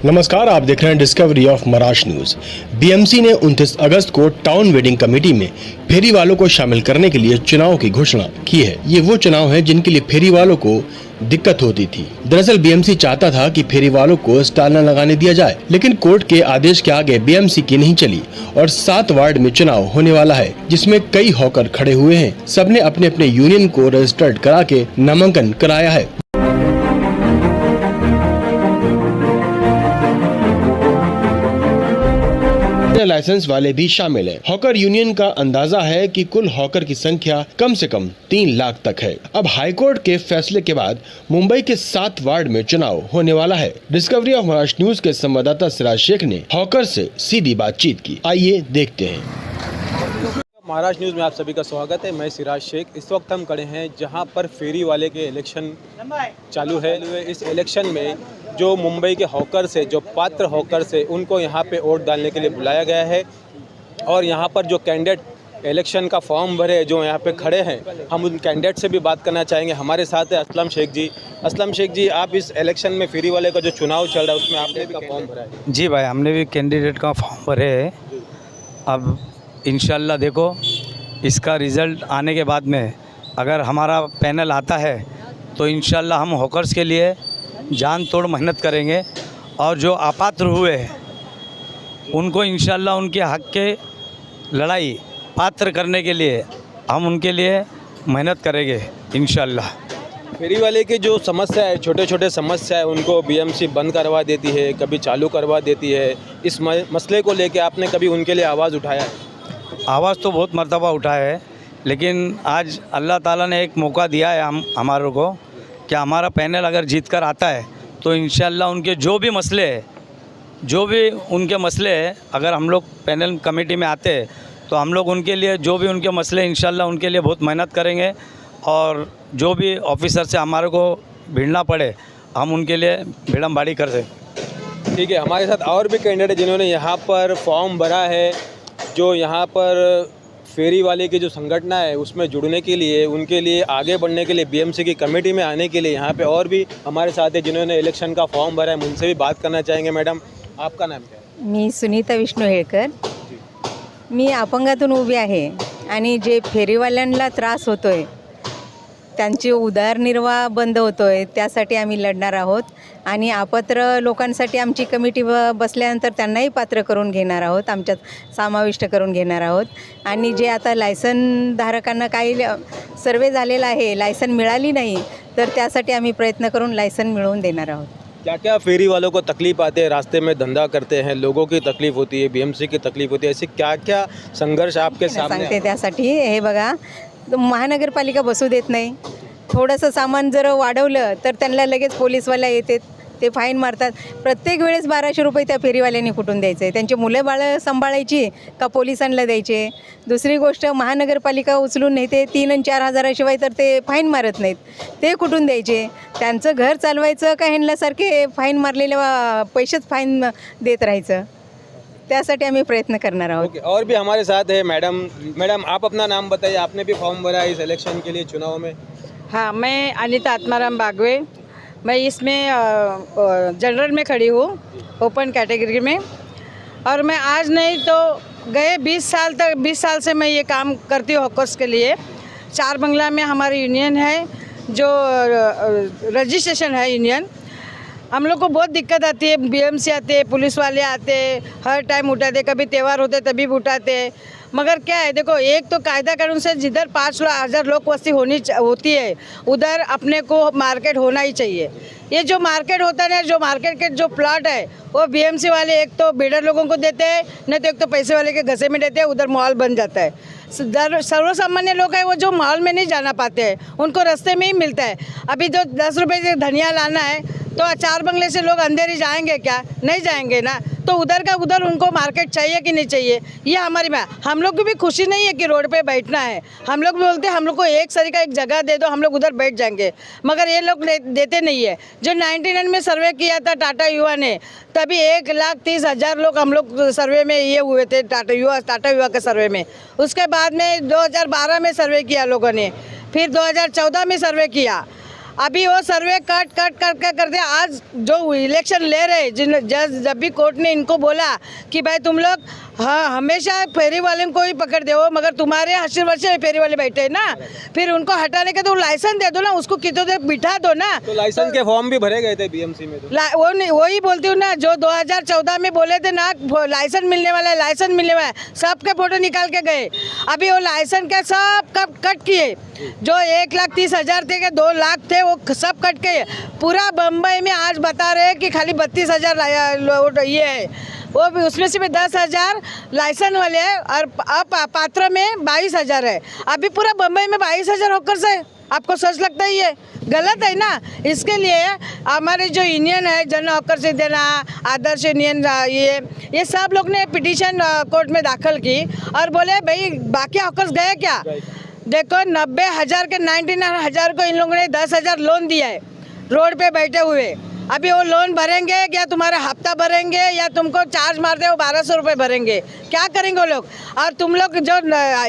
नमस्कार, आप देख रहे हैं discovery of Maharashtra news. BMC ने 29 अगस्त को टाउन वेडिंग कमेटी में फेरी वालों को शामिल करने के लिए चुनाव की घोषणा की है। ये वो चुनाव है जिनके लिए फेरी वालों को दिक्कत होती थी। दरअसल बीएमसी चाहता था कि फेरी वालों को स्टाल न लगाने दिया जाए, लेकिन कोर्ट के आदेश के आगे बीएमसी की नहीं चली और 7 वार्ड में चुनाव होने वाला है, जिसमें कई हॉकर खड़े हुए हैं। सबने अपने अपने यूनियन को रजिस्टर्ड करा के नामांकन कराया है। लाइसेंस वाले भी शामिल हैं। हॉकर यूनियन का अंदाजा है कि कुल हॉकर की संख्या कम से कम 3 लाख तक है। अब हाईकोर्ट के फैसले के बाद मुंबई के 7 वार्ड में चुनाव होने वाला है। डिस्कवरी ऑफ महाराष्ट्र न्यूज के संवाददाता सिराज शेख ने हॉकर से सीधी बातचीत की। आइए देखते हैं। महाराष्ट्र न्यूज़ में आप सभी का स्वागत है। मैं सिराज शेख। इस वक्त हम खड़े हैं जहां पर फेरी वाले के इलेक्शन चालू है। इस इलेक्शन में जो मुंबई के हॉकर से, जो पात्र हॉकर से, उनको यहां पे वोट डालने के लिए बुलाया गया है और यहां पर जो कैंडिडेट इलेक्शन का फॉर्म भरे, जो यहाँ पे खड़े हैं, हम उन कैंडिडेट से भी बात करना चाहेंगे। हमारे साथ है असलम शेख जी। असलम शेख जी, आप इस इलेक्शन में फेरी वाले का जो चुनाव चल रहा है उसमें आपने भी फॉर्म भरा है? जी भाई, हमने भी कैंडिडेट का फॉर्म भरे है। अब इंशाल्लाह देखो, इसका रिज़ल्ट आने के बाद में अगर हमारा पैनल आता है तो इंशाल्लाह हम हॉकर्स के लिए जान तोड़ मेहनत करेंगे और जो अपात्र हुए हैं उनको इंशाल्लाह उनके हक़ के लड़ाई पात्र करने के लिए हम उनके लिए मेहनत करेंगे इंशाल्लाह। फेरी वाले की जो समस्या है, छोटे छोटे समस्या है, उनको बीएमसी बंद करवा देती है, कभी चालू करवा देती है। इस मसले को लेके आपने कभी उनके लिए आवाज़ उठाया है? आवाज़ तो बहुत मर्तबा उठाया है, लेकिन आज अल्लाह ताला ने एक मौका दिया है हमारों को कि हमारा पैनल अगर जीत कर आता है तो इंशाल्लाह उनके जो भी मसले हैं, अगर हम लोग पैनल कमेटी में आते हैं तो हम लोग उनके लिए जो भी उनके मसले इंशाल्लाह उनके लिए बहुत मेहनत करेंगे और जो भी ऑफिसर से हमारे को भिड़ना पड़े हम उनके लिए भिड़मबाड़ी कर दें। ठीक है, हमारे साथ और भी कैंडिडेट जिन्होंने यहाँ पर फॉर्म भरा है, जो यहाँ पर फेरी वाले की जो संगठन है उसमें जुड़ने के लिए, उनके लिए आगे बढ़ने के लिए, बीएमसी की कमेटी में आने के लिए यहाँ पे और भी हमारे साथ है जिन्होंने इलेक्शन का फॉर्म भरा है। उनसे भी बात करना चाहेंगे। मैडम, आपका नाम क्या है? मी सुनीता विष्णू हेळकर। मी अपंगातून उभी आहे आणि जे फेरीवाल्यांना त्रास होतोय, त्यांची उदरनिर्वाह बंद होतोय, त्यासाठी आम्ही लढणार आहोत आणि अपात्र लोकांसाठी आमची कमिटी बसल्यानंतर त्यांनाही पात्र करून घेणार आहोत, आमच्यात समाविष्ट करून घेणार आहोत। आणि जे आता लायसन धारकांना काही सर्वे झालेला आहे, लायसन मिळाली नहीं, तर त्यासाठी आम्ही प्रयत्न करून लायसन मिळवून देणार आहोत। क्या क्या फेरी वालों को तकलीफ आते हैं, रास्ते में धंधा करते हैं, लोगों की तकलीफ होती है, बीएमसी की तकलीफ होती है, ऐसे क्या क्या संघर्ष आपके सामने सांगते त्यासाठी हे बघा, महानगरपालिका बसू देत नाही। थोडंसं सामान जर वाढवलं तर त्यांना लगेच पोलीसवाले येतात, ते फाईन मारतात। प्रत्येक वेळेस 1200 रुपये त्या फेरीवाल्यांनी कुठून द्यायचे? त्यांची मुलं बाळं सांभाळायची का पोलिसांना द्यायचे? दुसरी गोष्ट, महानगरपालिका उचलून नेते 3 आणि 4 हजाराशिवाय तर ते फाईन मारत नाहीत, ते कुठून द्यायचे? त्यांचं घर चालवायचं का ह्यांना सारखे फाईन मारलेले पैसेच फाईन देत राहायचं? त्यासाठी आम्ही प्रयत्न करणार आहोत। और भी हमारे साथ है मैडम, आप अपना नाम बताइए। आपने भी फॉर्म भरा है इस इलेक्शन के लिए, चुनाव में? हाँ, मैं अनिता आत्माराम बागवे। मैं इसमें जनरल में खड़ी हूँ, ओपन कैटेगरी में। और मैं आज नहीं तो गए 20 साल से मैं ये काम करती हूँ हॉकर्स के लिए। 4 बंगला में हमारी यूनियन है, जो रजिस्ट्रेशन है यूनियन। हम लोग को बहुत दिक्कत आती है, बीएमसी आते हैं, पुलिस वाले आते हैं, हर टाइम उठाते, कभी त्यौहार होते तभी उठाते हैं। मगर क्या है, देखो, एक तो कायदा कानून से जिधर 5,000 लोग वस्ती होती है उधर अपने को मार्केट होना ही चाहिए। ये जो मार्केट होता है ना, जो मार्केट के जो प्लॉट है वो बीएमसी वाले एक तो बिल्डर लोगों को देते हैं, नहीं तो एक तो पैसे वाले के घसे में देते हैं, उधर मॉल बन जाता है। सर्वसामान्य लोग हैं वो जो मॉल में नहीं जाना पाते हैं, उनको रास्ते में ही मिलता है। अभी जो 10 रुपये से धनिया लाना है तो 4 बंगले से लोग अंधेरी जाएंगे क्या? नहीं जाएंगे ना। तो उधर का उधर उनको मार्केट चाहिए कि नहीं चाहिए, ये हमारी बात। हम लोग को भी खुशी नहीं है कि रोड पे बैठना है। हम लोग भी बोलते हैं हम लोग को एक सरी का एक जगह दे दो, हम लोग उधर बैठ जाएंगे, मगर ये लोग देते नहीं है। जो 99 में सर्वे किया था टाटा युवा ने, तभी 1,30,000 लोग हम लोग सर्वे में ये हुए थे, टाटा युवा के सर्वे में। उसके बाद में 2012 में सर्वे किया लोगों ने, फिर 2014 में सर्वे किया। अभी वो सर्वे कट करते आज जो इलेक्शन ले रहे जब भी कोर्ट ने इनको बोला कि भाई तुम लोग हाँ हमेशा फेरी वाले को ही पकड़ दो, मगर तुम्हारे 80 वर्ष फेरी वाले बैठे हैं ना, फिर उनको हटाने के तो लाइसेंस दे दो ना, उसको कितने देर बिठा दो ना। तो लाइसेंस के फॉर्म भी भरे गए थे बीएमसी में तो वही बोलती हूँ ना, जो 2014 में बोले थे ना लाइसेंस मिलने वाला है, लाइसेंस मिलने वाला है, सबके फोटो निकाल के गए। अभी वो लाइसेंस के सब कब कट किए, जो 1,30,000 थे, 2 लाख थे, वो सब कट के पूरा बम्बई में आज बता रहे हैं कि खाली 32,000 ये है, वो भी उसमें से भी 10,000 लाइसेंस वाले हैं और पात्र में 22,000 है। अभी पूरा बम्बई में 22,000 हॉकर्स है। आपको सच लगता है ये गलत है ना? इसके लिए हमारे जो यूनियन है जन हॉकर से देना आदर्श यूनियन ये सब लोग ने पिटीशन कोर्ट में दाखिल की और बोले भाई बाकी हॉकर्स गए क्या? देखो 90,000 के 99,000 को इन लोगों ने 10,000 लोन दिया है रोड पे बैठे हुए। अभी वो लोन भरेंगे या तुम्हारा हफ्ता भरेंगे या तुमको चार्ज मारते हो 1,200 रुपये भरेंगे, क्या करेंगे वो लोग? और तुम लोग जो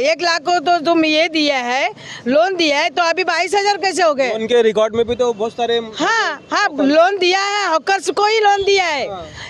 1 लाख को तो तुम ये दिया है लोन दिया है, तो अभी 22,000 कैसे हो गए? उनके रिकॉर्ड में भी तो बहुत सारे हाँ लोन दिया है, हॉकर्स को ही लोन दिया है।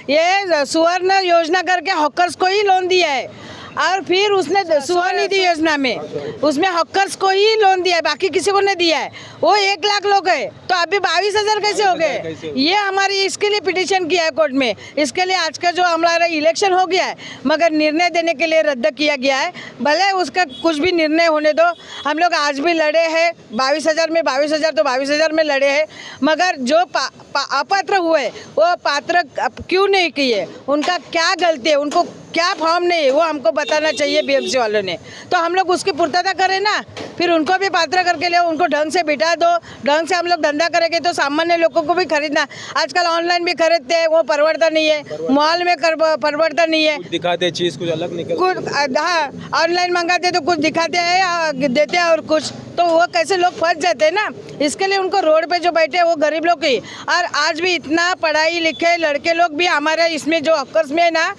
ये सुवर्ण योजना करके हॉकर्स को ही लोन दिया है और फिर उसने सुवर्ण निधि योजना में उसमें हॉकर्स को ही लोन दिया है, बाकी किसी को नहीं दिया है। वो 1 लाख लोग है, तो अभी 22,000 कैसे हो गए? ये हमारी इसके लिए पिटीशन किया है कोर्ट में। इसके लिए आज का जो हमारा इलेक्शन हो गया है, मगर निर्णय देने के लिए रद्द किया गया है। भले उसका कुछ भी निर्णय होने दो, हम लोग आज भी लड़े हैं 22,000 में, 22,000 तो 22,000 में लड़े हैं, मगर जो अपात्र हुए वो पात्र क्यों नहीं किए, उनका क्या गलती है, उनको क्या फॉर्म नहीं है, वो हमको बताना चाहिए बीएमसी वालों ने। तो हम लोग उसकी पूर्तता करें ना, फिर उनको भी पात्र करके ले, उनको ढंग से बिठा दो, ढंग से हम लोग धंधा करेंगे तो सामान्य लोगों को भी खरीदना। आजकल ऑनलाइन भी खरीदते हैं, वो परवड़ता नहीं है, मॉल में परवड़ता नहीं है, दिखाते चीज़ कुछ अलग निकल कुछ हाँ ऑनलाइन मंगाते तो कुछ दिखाते हैं देते हैं और कुछ, तो वो कैसे लोग फंस जाते हैं ना। इसके लिए उनको रोड पे जो बैठे हैं वो गरीब लोग ही। और आज भी इतना पढ़ाई लिखे लड़के लोग भी हमारे इसमें जो हॉकर्स में ना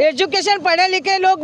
एजुकेशन पढ़े लिखे लोग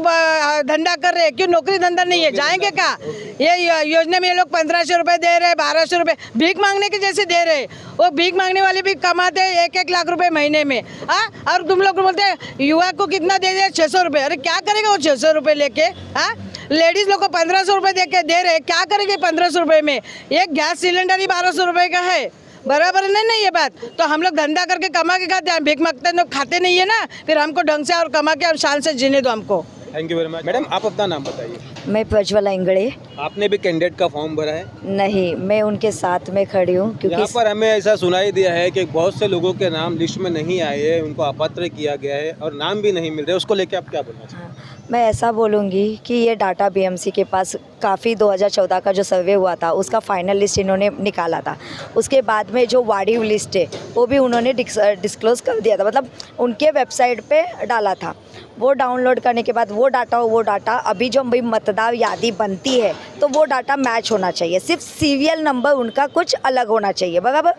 धंधा कर रहे हैं, क्यों नौकरी धंधा नहीं है, जाएंगे क्या? ये योजना में ये लोग 1,500 रुपये दे रहे हैं, 1,200 रुपये भीख मांगने के जैसे दे रहे। वो भीख मांगने वाले भी कमाते हैं 1-1 लाख रुपए महीने में। हाँ, और तुम लोग बोलते हैं युवा को कितना दे रहे? 600 रुपये। अरे क्या करेगा वो 600 रुपये लेके? हाँ, लेडीज लोग को 1,500 रुपये दे रहे, क्या करेंगे 1,500 रुपये में? एक गैस सिलेंडर ही 1,200 रुपये का है, बराबर नहीं ये बात? तो हम लोग धंधा करके कमा के खाते हैं, भीख मांगते हैं तो खाते नहीं है ना, फिर हमको ढंग से और कमा के और शान से जीने दो हमको। Thank you very much. Madam आप अपना नाम बताइए। मैं प्रज्वला इंगड़े। आपने भी कैंडिडेट का फॉर्म भरा है? नहीं, मैं उनके साथ में खड़ी हूँ क्योंकि यहाँ पर हमें ऐसा सुनाई दिया है कि बहुत से लोगों के नाम लिस्ट में नहीं आए हैं, उनको अपात्र किया गया है और नाम भी नहीं मिल रहे, उसको लेके आप क्या बोलना चाहते हैं? मैं ऐसा बोलूँगी कि ये डाटा बीएमसी के पास काफ़ी 2014 का जो सर्वे हुआ था उसका फाइनल लिस्ट इन्होंने निकाला था। उसके बाद में जो वाड़ी लिस्ट है वो भी उन्होंने डिस्क्लोज़ कर दिया था, मतलब उनके वेबसाइट पे डाला था। वो डाउनलोड करने के बाद वो डाटा अभी जो भाई मतदार यादी बनती है तो वो डाटा मैच होना चाहिए, सिर्फ सीरियल नंबर उनका कुछ अलग होना चाहिए, बराबर?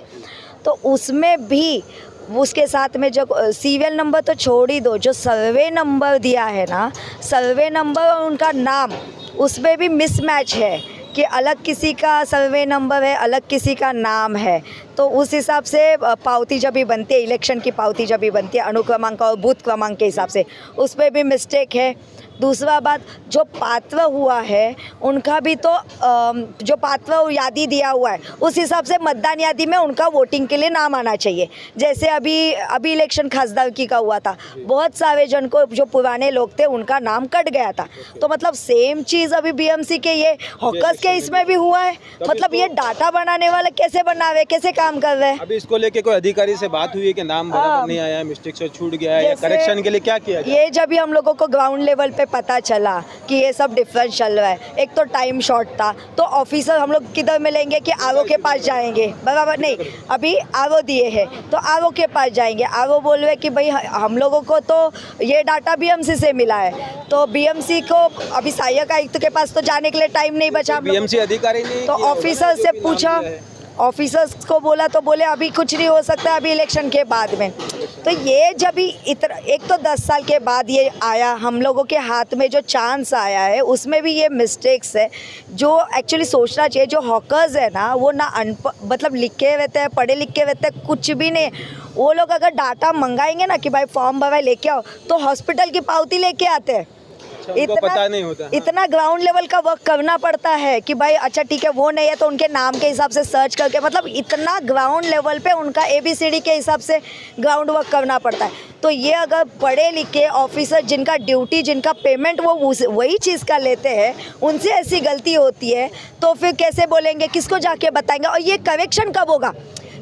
तो उसमें भी उसके साथ में जो सीरियल नंबर तो छोड़ ही दो, जो सर्वे नंबर दिया है ना, सर्वे नंबर और उनका नाम उसमें भी मिसमैच है कि अलग किसी का सर्वे नंबर है, अलग किसी का नाम है। तो उस हिसाब से पावती जब भी बनती है, इलेक्शन की पावती जब भी बनती है अनुक्रमांक और बूथ क्रमांक के हिसाब से, उस पर भी मिस्टेक है। दूसरा बात, जो पात्र हुआ है उनका भी तो जो पात्र यादी दिया हुआ है उस हिसाब से मतदान यादी में उनका वोटिंग के लिए नाम आना चाहिए। जैसे अभी इलेक्शन खासदारकी का हुआ था, बहुत सारे जन को जो पुराने लोग थे उनका नाम कट गया था। तो मतलब सेम चीज़ अभी बीएमसी के ये हॉकर्स के इसमें भी हुआ है। मतलब ये डाटा बनाने वाले कैसे बना रहे, कैसे काम कर रहे हैं? अभी इसको लेके कोई अधिकारी से बात हुई है कि नाम बराबर नहीं आया, मिस्टेक से छूट गया है, या करेक्शन के लिए क्या किया जाए? ये जब भी हम लोगों को ग्राउंड लेवल पे पता चला कि ये सब डिफरेंस चल रहा है, एक तो टाइम शॉर्ट था, तो ऑफिसर हम लोग किधर मिलेंगे कि आरओ के पास जाएंगे, बराबर? नहीं, अभी आरओ दिए हैं तो आरओ के पास जाएंगे। आरओ बोल रहे कि भाई हम लोगों को तो ये डाटा बीएमसी से मिला है, तो बीएमसी को अभी सहायक आयुक्त के पास तो जाने के लिए टाइम नहीं बचा। बीएमसी अधिकारी ने तो ऑफिसर से पूछा, ऑफिसर्स को बोला तो बोले अभी कुछ नहीं हो सकता, अभी इलेक्शन के बाद में। तो ये जब भी इतना, एक तो 10 साल के बाद ये आया, हम लोगों के हाथ में जो चांस आया है उसमें भी ये मिस्टेक्स है जो एक्चुअली सोचना चाहिए। जो हॉकर्स है ना वो ना मतलब लिखे हुए थे, पढ़े लिखे हुए थे, कुछ भी नहीं। वो लोग अगर डाटा मंगाएंगे ना कि भाई फॉर्म भरवाए लेके आओ, तो हॉस्पिटल की पावती लेके आते हैं। उनको पता नहीं होता। हाँ। इतना ग्राउंड लेवल का वर्क करना पड़ता है कि भाई अच्छा ठीक है वो नहीं है तो उनके नाम के हिसाब से सर्च करके, मतलब इतना ग्राउंड लेवल पे उनका ABCD के हिसाब से ग्राउंड वर्क करना पड़ता है। तो ये अगर पढ़े लिखे ऑफिसर जिनका ड्यूटी, जिनका पेमेंट वो वही चीज़ का लेते हैं, उनसे ऐसी गलती होती है तो फिर कैसे बोलेंगे, किसको जाके बताएंगे? और ये करेक्शन कब होगा?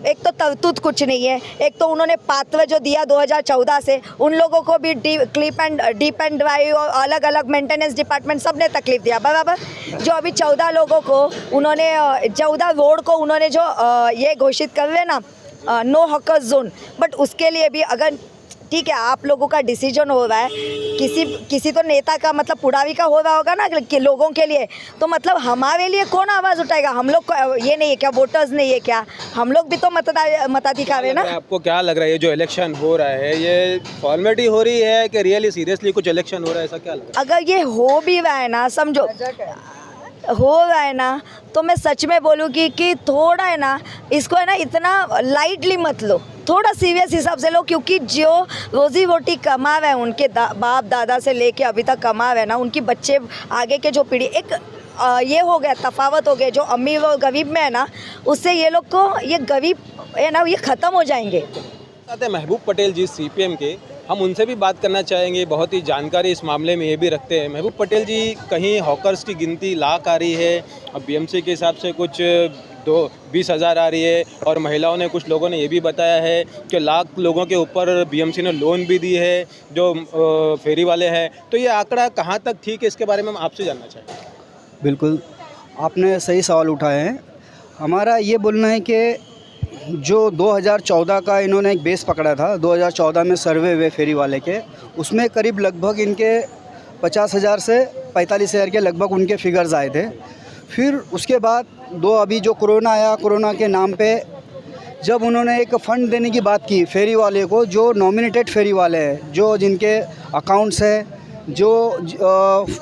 एक तो तरतूत कुछ नहीं है, एक तो उन्होंने पात्र जो दिया 2014 से, उन लोगों को भी clip and deep and drive और अलग अलग मेंटेनेंस डिपार्टमेंट सब ने तकलीफ दिया बराबर। जो अभी 14 लोगों को उन्होंने 14 रोड को उन्होंने जो ये घोषित कर रहे ना नो हॉकर जोन, बट उसके लिए भी अगर ठीक है आप लोगों का डिसीजन हो रहा है, किसी तो नेता का मतलब पुड़ावी का हो रहा होगा ना कि लोगों के लिए, तो मतलब हमारे लिए कौन आवाज़ उठाएगा? हम लोग ये नहीं है क्या, वोटर्स नहीं है क्या? हम लोग भी तो मताधिकार है ना। आपको क्या लग रहा है ये जो इलेक्शन हो रहा है ये फॉर्मेलिटी हो रही है कि रियली सीरियसली कुछ इलेक्शन हो रहा है, ऐसा क्या लग रहा है? अगर ये हो भी रहा है ना, समझो हो रहा है ना, तो मैं सच में बोलूँ कि थोड़ा है ना इसको है ना इतना लाइटली मत लो, थोड़ा सीरियस हिसाब से लो, क्योंकि जो रोजी रोटी कमा रहे हैं उनके बाप दादा से लेके अभी तक कमा रहे हैं ना, उनकी बच्चे आगे के जो पीढ़ी, एक ये हो गया तफावत हो गया जो अमीर और गरीब में है ना, उससे ये लोग को ये गरीब है ना ये ख़त्म हो जाएंगे। महबूब पटेल जी CPM के, हम उनसे भी बात करना चाहेंगे, बहुत ही जानकारी इस मामले में ये भी रखते हैं। महबूब पटेल जी, कहीं हॉकर्स की गिनती लाख आ रही है, अब BMC के हिसाब से कुछ 20,000 आ रही है, और महिलाओं ने, कुछ लोगों ने ये भी बताया है कि लाख लोगों के ऊपर BMC ने लोन भी दी है जो फेरी वाले हैं। तो ये आंकड़ा कहाँ तक ठीक है, इसके बारे में हम आपसे जानना चाहेंगे। बिल्कुल, आपने सही सवाल उठाए हैं। हमारा ये बोलना है कि जो 2014 का इन्होंने एक बेस पकड़ा था, 2014 में सर्वे हुए फेरी वाले के, उसमें करीब लगभग इनके 50,000 से 45,000 के लगभग उनके फिगर्स आए थे। फिर उसके बाद अभी जो कोरोना आया, कोरोना के नाम पे जब उन्होंने एक फ़ंड देने की बात की फेरी वाले को, जो नॉमिनेटेड फेरी वाले हैं, जो जिनके अकाउंट्स है, जो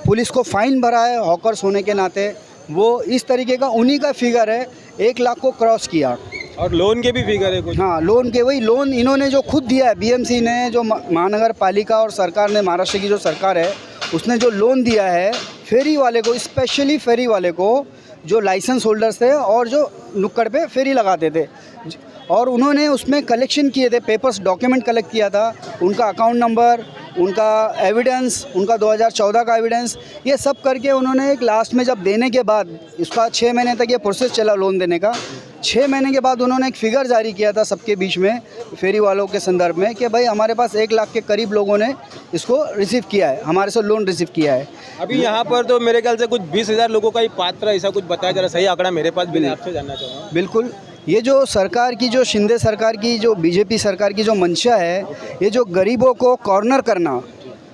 पुलिस को फ़ाइन भरा है हॉकर्स होने के नाते, वो इस तरीके का उन्हीं का फिगर है 1 लाख को क्रॉस किया। और लोन के भी फिगर है कुछ? हाँ, लोन के, वही लोन इन्होंने जो खुद दिया है, BMC ने, जो महानगर पालिका और सरकार ने, महाराष्ट्र की जो सरकार है उसने जो लोन दिया है फेरी वाले को, स्पेशली फेरी वाले को जो लाइसेंस होल्डर्स थे और जो नुक्कड़ पे फेरी लगाते थे, और उन्होंने उसमें कलेक्शन किए थे, पेपर्स डॉक्यूमेंट कलेक्ट किया था, उनका अकाउंट नंबर, उनका एविडेंस, उनका 2014 का एविडेंस, ये सब करके उन्होंने एक लास्ट में जब देने के बाद, इसका 6 महीने तक ये प्रोसेस चला लोन देने का, 6 महीने के बाद उन्होंने एक फ़िगर जारी किया था सबके बीच में, फेरी वालों के संदर्भ में, कि भाई हमारे पास 1 लाख के करीब लोगों ने इसको रिसीव किया है, हमारे से लोन रिसीव किया है। अभी यहाँ पर तो मेरे ख्याल से कुछ 20,000 लोगों का ही पात्र, ऐसा कुछ बताया जा रहा है, सही आंकड़ा मेरे पास भी नहीं, आपसे जानना चाहूँगा। बिल्कुल, ये जो सरकार की, जो शिंदे सरकार की, जो BJP सरकार की जो मंशा है, ये जो गरीबों को कॉर्नर करना,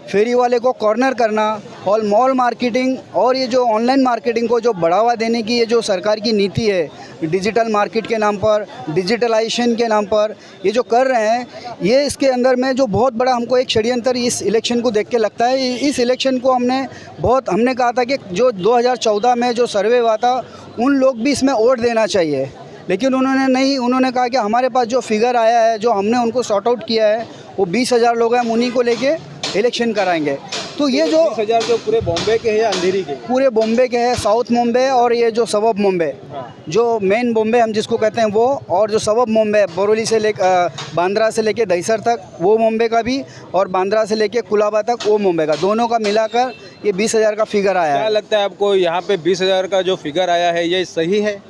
फेरी वाले को कॉर्नर करना, और मॉल मार्केटिंग और ये जो ऑनलाइन मार्केटिंग को जो बढ़ावा देने की ये जो सरकार की नीति है, डिजिटल मार्केट के नाम पर, डिजिटलाइजेशन के नाम पर ये जो कर रहे हैं, ये इसके अंदर में जो बहुत बड़ा हमको एक षड्यंत्र इस इलेक्शन को देख के लगता है। इस इलेक्शन को हमने कहा था कि जो 2014 में जो सर्वे हुआ था, उन लोग भी इसमें वोट देना चाहिए, लेकिन उन्होंने नहीं, उन्होंने कहा कि हमारे पास जो फिगर आया है, जो हमने उनको सॉर्ट आउट किया है, वो 20,000 लोग हैं, हम उन्हीं को लेके इलेक्शन कराएंगे। तो ये जो 20,000 जो पूरे बॉम्बे के हैं या अंधेरी के? पूरे बॉम्बे के हैं, साउथ मुंबई और ये जो सबब मुंबई, जो मेन बॉम्बे हम जिसको कहते हैं वो, और जो सबब मुंबई बोरोली से बांद्रा से लेके दहीसर तक वो मुंबई का भी, और बांद्रा से लेके कुलाबा तक वो मुंबई का, दोनों का मिलाकर ये 20,000 का फिगर आया है। क्या लगता है आपको यहाँ पे 20,000 का जो फिगर आया है ये सही है?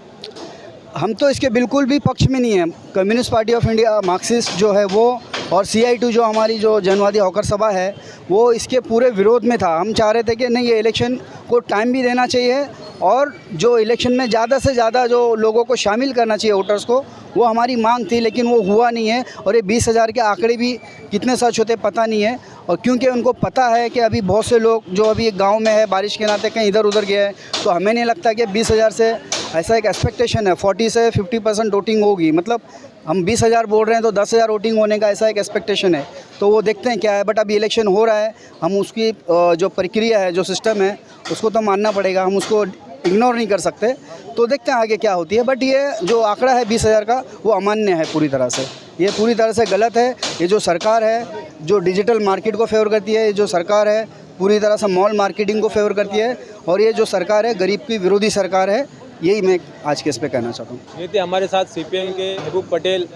हम तो इसके बिल्कुल भी पक्ष में नहीं है। Communist party of India, Marxist जो है वो, और CI2 जो हमारी जो जनवादी हॉकर सभा है, वो इसके पूरे विरोध में था। हम चाह रहे थे कि नहीं, ये इलेक्शन को टाइम भी देना चाहिए, और जो इलेक्शन में ज़्यादा से ज़्यादा जो लोगों को शामिल करना चाहिए, वोटर्स को, वो हमारी मांग थी, लेकिन वो हुआ नहीं है। और ये 20,000 के आंकड़े भी कितने सच होते पता नहीं है, और क्योंकि उनको पता है कि अभी बहुत से लोग जो अभी गांव में है, बारिश के नाते कहीं इधर उधर गए हैं, तो हमें नहीं लगता कि 20,000 से ऐसा एक एक्सपेक्टेशन है 40 से 50% वोटिंग होगी। मतलब हम 20,000 बोल रहे हैं तो 10,000 वोटिंग होने का ऐसा एक एक्सपेक्टेशन है, तो वो देखते हैं क्या है। बट अभी इलेक्शन हो रहा है, हम उसकी जो प्रक्रिया है, जो सिस्टम है, उसको तो मानना पड़ेगा, हम उसको इग्नोर नहीं कर सकते। तो देखते हैं आगे क्या होती है। बट ये जो आंकड़ा है 20,000 का, वो अमान्य है पूरी तरह से, ये पूरी तरह से गलत है। ये जो सरकार है जो डिजिटल मार्केट को फेवर करती है, ये जो सरकार है पूरी तरह से मॉल मार्केटिंग को फेवर करती है, और ये जो सरकार है गरीब की विरोधी सरकार है। यही मैं आज के इस पे कहना चाहता हूँ। ये थे हमारे साथ CPM के Mehboob Patel,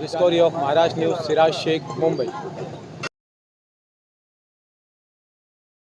discovery of Maharashtra news, Siraj Shaikh, Mumbai.